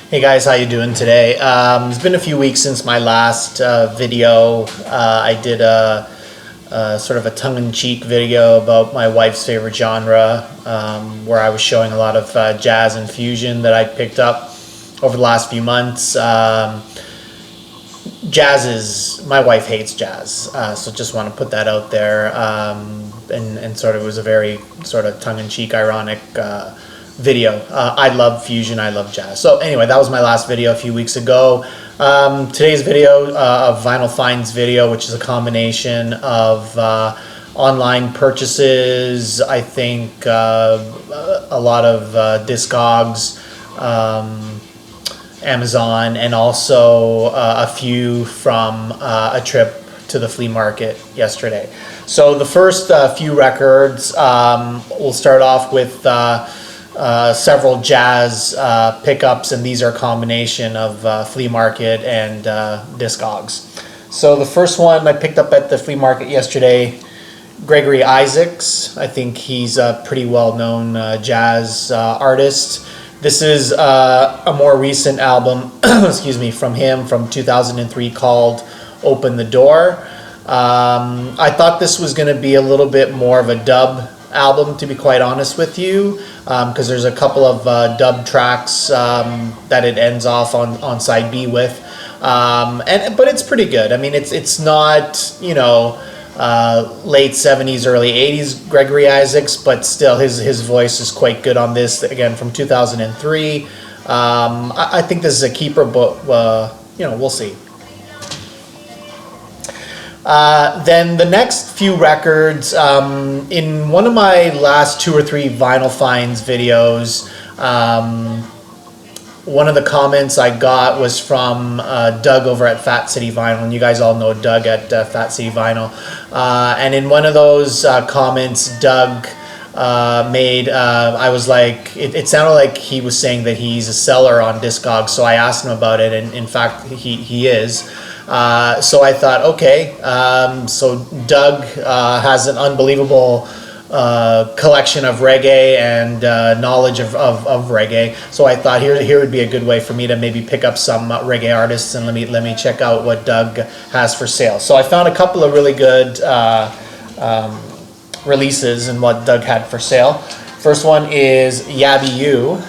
Hey guys, how you doing today? It's been a few weeks since my last video. I did a sort of a tongue-in-cheek video about my wife's favorite genre, where I was showing a lot of jazz and fusion that I picked up over the last few months. My wife hates jazz, so just want to put that out there. And sort of was a very sort of tongue-in-cheek, ironic video. I love fusion, I love jazz. So anyway, that was my last video a few weeks ago. Today's video, a vinyl finds video, which is a combination of online purchases, I think a lot of Discogs, Amazon, and also a few from a trip to the flea market yesterday. So the first few records, we'll start off with several jazz pickups, and these are a combination of flea market and Discogs. So the first one I picked up at the flea market yesterday, Gregory Isaacs. I think he's a pretty well-known jazz artist. This is a more recent album, excuse me, from him from 2003 called Open the Door. I thought this was going to be a little bit more of a dub album, to be quite honest with you, because there's a couple of dub tracks that it ends off on side B with, but it's pretty good. I mean, it's not, you know, late 70s, early 80s Gregory Isaacs, but still his voice is quite good on this. Again, from 2003. I think this is a keeper, but you know, we'll see. Then the next few records, in one of my last 2 or 3 vinyl finds videos, one of the comments I got was from Doug over at Fat City Vinyl, and you guys all know Doug at Fat City Vinyl. And in one of those comments, Doug made, I was like, it sounded like he was saying that he's a seller on Discogs, so I asked him about it, and in fact, he is. So I thought, okay, so Doug has an unbelievable collection of reggae and knowledge of reggae. So I thought here would be a good way for me to maybe pick up some reggae artists and let me check out what Doug has for sale. So I found a couple of really good releases in what Doug had for sale. First one is Yabby You.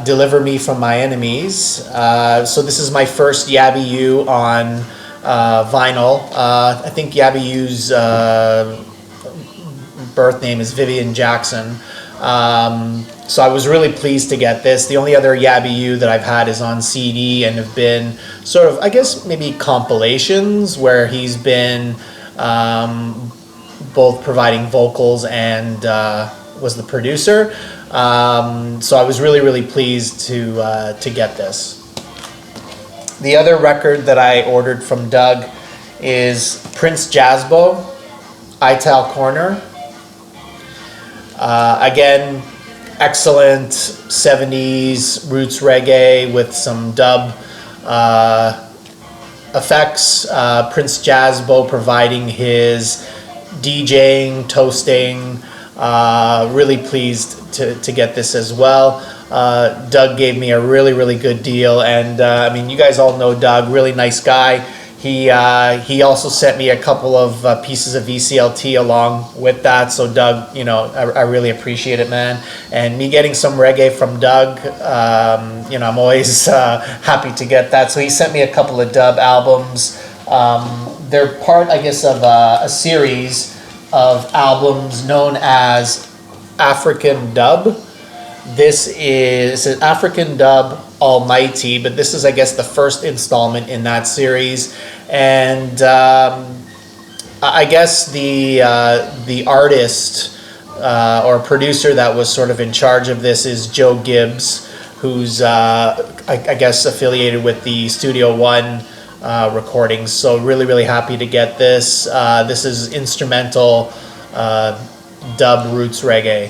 Deliver Me From My Enemies. So this is my first Yabby You on vinyl. I think Yabby You's birth name is Vivian Jackson. So I was really pleased to get this. The only other Yabby You that I've had is on CD and have been sort of, I guess, maybe compilations where he's been both providing vocals and was the producer. So I was really pleased to get this. The other record that I ordered from Doug is Prince Jasbo, Ital Corner. Again, excellent 70s roots reggae with some dub effects. Prince Jasbo providing his DJing, toasting. Really pleased to get this as well. Doug gave me a really good deal, and I mean, you guys all know Doug, really nice guy. He also sent me a couple of pieces of VCLT along with that. So Doug, you know, I really appreciate it, man. And me getting some reggae from Doug, you know, I'm always happy to get that. So he sent me a couple of dub albums. They're part, I guess, of a series of albums known as African Dub. This is an African Dub Almighty, but this is, I guess, the first installment in that series. And I guess the artist or producer that was sort of in charge of this is Joe Gibbs, who's I guess affiliated with the Studio One recordings. So really happy to get this. This is instrumental dub roots reggae.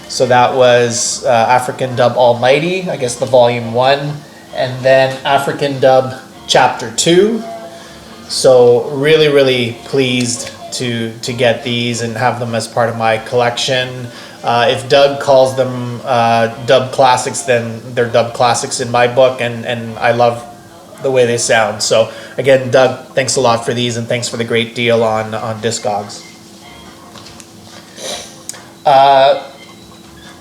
So that was African Dub Almighty, I guess the volume 1, and then African Dub chapter 2. So really pleased to get these and have them as part of my collection. If Doug calls them dub classics, then they're dub classics in my book, and I love the way they sound. So again, Doug, thanks a lot for these, and thanks for the great deal on Discogs.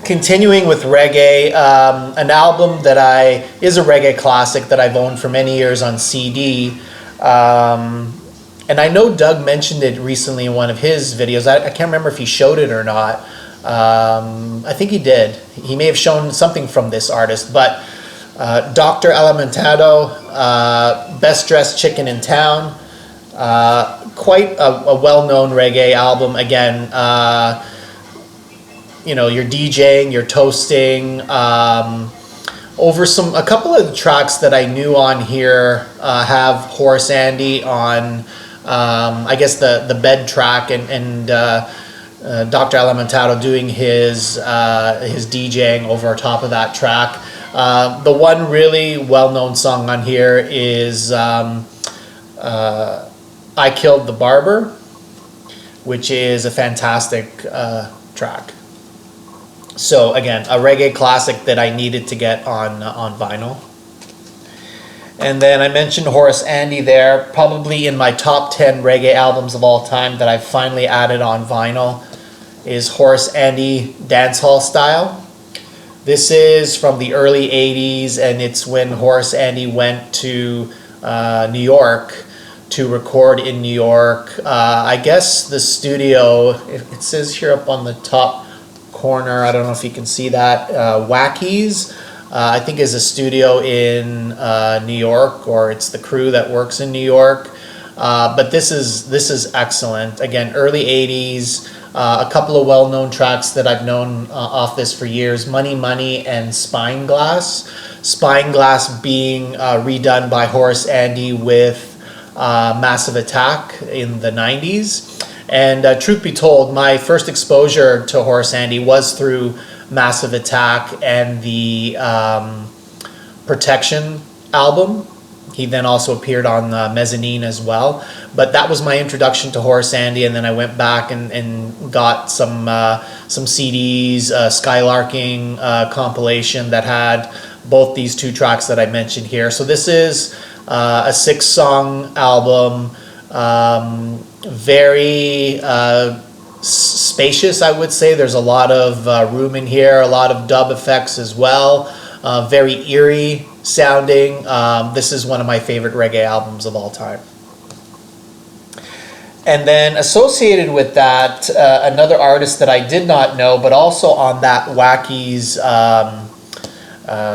Continuing with reggae, an album that is a reggae classic that I've owned for many years on CD. And I know Doug mentioned it recently in one of his videos. I can't remember if he showed it or not. I think he did. He may have shown something from this artist, but Dr. Elemento, Best Dressed Chicken in Town, quite a well-known reggae album. Again, you're DJing, you're toasting. Over a couple of the tracks that I knew on here have Horace Andy on, I guess the bed track, and Dr. Elemento doing his DJing over top of that track. The one really well-known song on here is I Killed the Barber, which is a fantastic track. So again, a reggae classic that I needed to get on vinyl. And then I mentioned Horace Andy there, probably in my top 10 reggae albums of all time that I've finally added on vinyl is Horace Andy Dancehall Style. This is from the early 80s, and it's when Horace Andy went to New York to record in New York. I guess the studio, it says here up on the top corner, I don't know if you can see that, Wackies, I think is a studio in New York, or it's the crew that works in New York. But this is excellent. Again, early 80s, a couple of well-known tracks that I've known off this for years, Money Money and Spine-Glass. Spine-Glass being redone by Horace Andy with Massive Attack in the 90s. And truth be told, my first exposure to Horace Andy was through Massive Attack and the Protection album. He then also appeared on Mezzanine as well. But that was my introduction to Horace Andy, and then I went back and got some CDs, Skylarking compilation that had both these two tracks that I mentioned here. So this is a 6-song album. Very spacious, I would say. There's a lot of room in here, a lot of dub effects as well. Very eerie sounding. This is one of my favorite reggae albums of all time. And then associated with that, another artist that I did not know, but also on that Wackies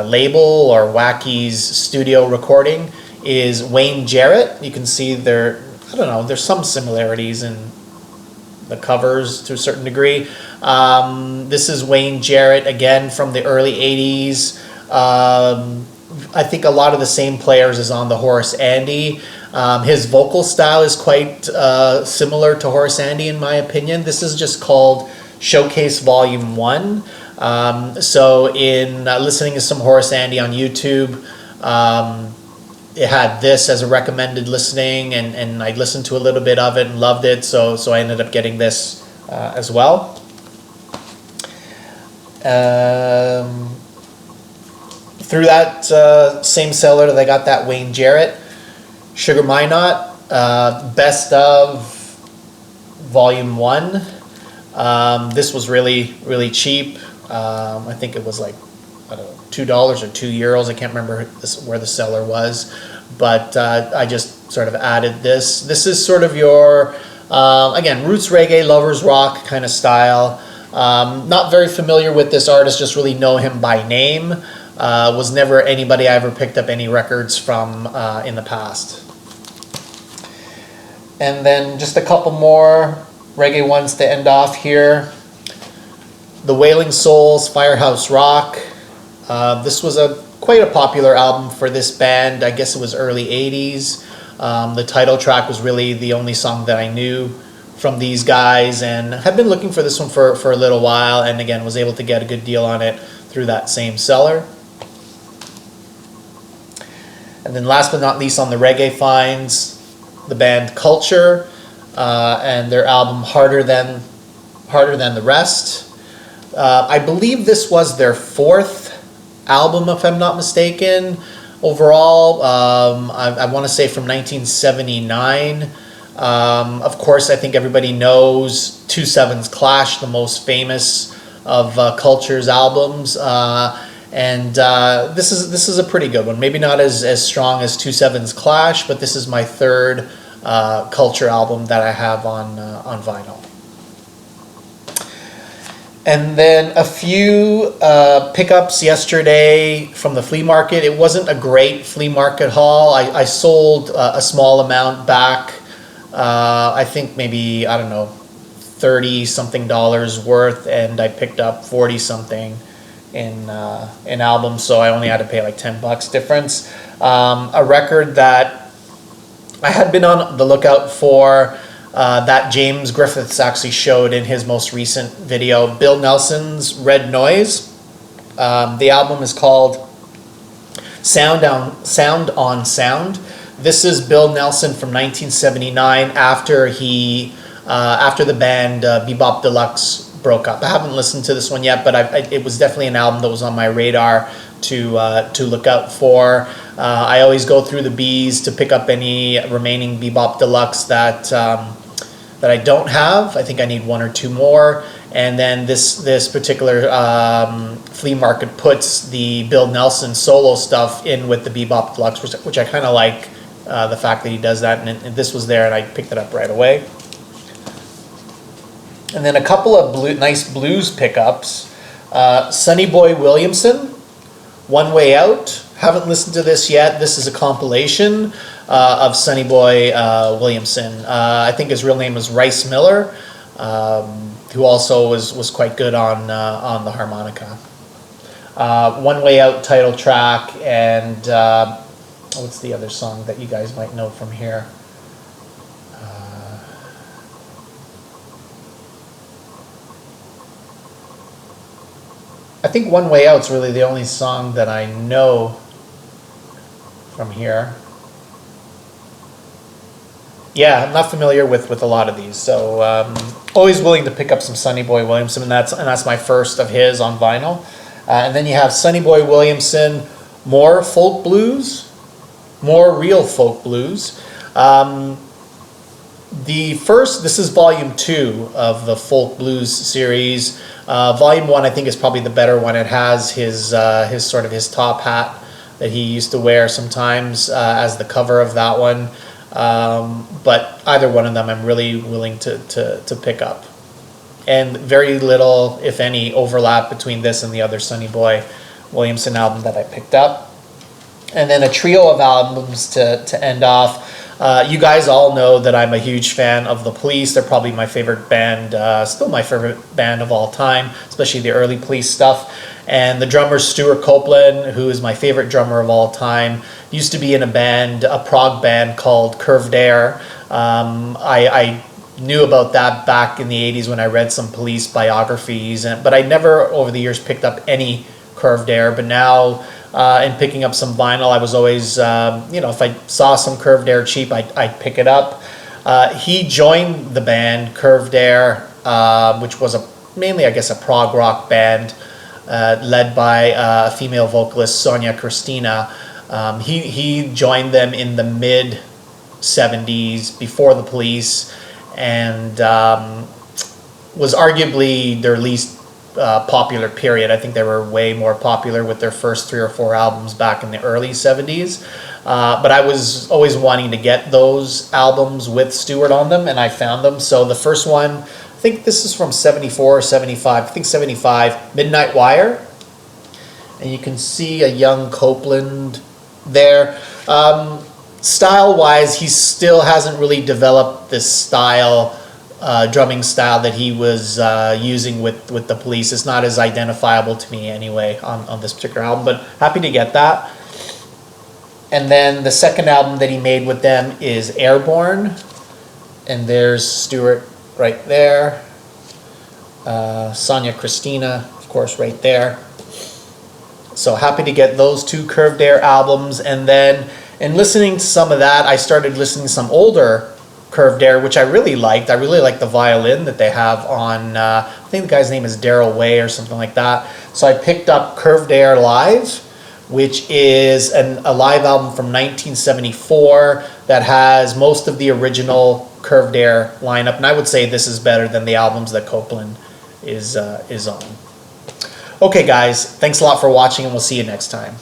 label or Wackies studio recording, is Wayne Jarrett. You can see there's some similarities in the covers to a certain degree. This is Wayne Jarrett, again, from the early 80s. I think a lot of the same players as on the Horace Andy. His vocal style is quite similar to Horace Andy, in my opinion. This is just called Showcase Volume 1. So in listening to some Horace Andy on YouTube, it had this as a recommended listening, and I listened to a little bit of it and loved it, so I ended up getting this as well. Through that same seller that I got that Wayne Jarrett, Sugar Minot, Best of Volume 1. This was really, really cheap. I think it was like, I don't know, $2 or €2. I can't remember where the seller was, but I just sort of added this. This is sort of your, again, roots reggae, lovers rock kind of style. Not very familiar with this artist, just really know him by name. Was never anybody I ever picked up any records from in the past. And then just a couple more reggae ones to end off here. The Wailing Souls, Firehouse Rock. This was quite a popular album for this band. I guess it was early 80s. The title track was really the only song that I knew from these guys, and have been looking for this one for a little while, and again was able to get a good deal on it through that same seller. And then last but not least on the reggae finds, the band Culture. and their album Harder Than the Rest. I believe this was their fourth album, if I'm not mistaken. Overall, I want to say from 1979. Of course, I think everybody knows 2/7's Clash, the most famous of Culture's albums, and this is a pretty good one. Maybe not as strong as 2/7's Clash, but this is my third Culture album that I have on vinyl. And then a few pickups yesterday from the flea market. It wasn't a great flea market haul. I sold a small amount back. I think maybe, I don't know, $30 something worth, and I picked up 40 something in albums, so I only had to pay like $10 difference. A record that I had been on the lookout for, that James Griffiths actually showed in his most recent video, Bill Nelson's Red Noise. The album is called Sound on Sound. This is Bill Nelson from 1979 after the band Bebop Deluxe broke up. I haven't listened to this one yet, but it was definitely an album that was on my radar to look out for. I always go through the Bs to pick up any remaining Bebop Deluxe that I don't have. I think I need one or two more. And then this particular flea market puts the Bill Nelson solo stuff in with the Bebop Deluxe, which I kind of like the fact that he does that. And this was there, and I picked it up right away. And then a couple of nice blues pickups. Sonny Boy Williamson, One Way Out. Haven't listened to this yet. This is a compilation of Sonny Boy Williamson. I think his real name was Rice Miller, who also was quite good on the harmonica. One Way Out title track, and what's the other song that you guys might know from here? I think One Way Out's really the only song that I know from here. Yeah, I'm not familiar with a lot of these, so always willing to pick up some Sonny Boy Williamson, and that's my first of his on vinyl. And then you have Sonny Boy Williamson, more folk blues, more real folk blues. This is volume 2 of the folk blues series. Volume 1, I think, is probably the better one. It has his sort of his top hat that he used to wear sometimes as the cover of that one. But either one of them I'm really willing to pick up. And very little, if any, overlap between this and the other Sonny Boy Williamson album that I picked up. And then a trio of albums to end off. You guys all know that I'm a huge fan of The Police. They're probably my favorite band, still my favorite band of all time, especially the early Police stuff. And the drummer Stuart Copeland, who is my favorite drummer of all time, used to be in a prog band called Curved Air. I knew about that back in the 80s when I read some Police biographies, but I never over the years picked up any Curved Air. But now, in picking up some vinyl, I was always, if I saw some Curved Air cheap, I'd pick it up. He joined the band Curved Air, which was mainly, I guess, a prog rock band led by a female vocalist, Sonia Christina. He joined them in the mid-70s, before the Police, and was arguably their least popular period. I think they were way more popular with their first 3 or 4 albums back in the early 70s. But I was always wanting to get those albums with Stewart on them, and I found them. So the first one, I think this is from 74 or 75, I think 75, Midnight Wire. And you can see a young Copeland there. Style-wise, he still hasn't really developed this style, drumming style that he was using with the Police. It's not as identifiable to me anyway on this particular album, but happy to get that. And then the second album that he made with them is Airborne, and there's Stewart right there, Sonia Christina, of course, right there. So happy to get those 2 Curved Air albums. And then in listening to some of that, I started listening to some older Curved Air, which I really liked. I really like the violin that they have on, I think the guy's name is Daryl Way or something like that. So I picked up Curved Air Live, which is a live album from 1974 that has most of the original Curved Air lineup. And I would say this is better than the albums that Copeland is on. Okay guys, thanks a lot for watching, and we'll see you next time.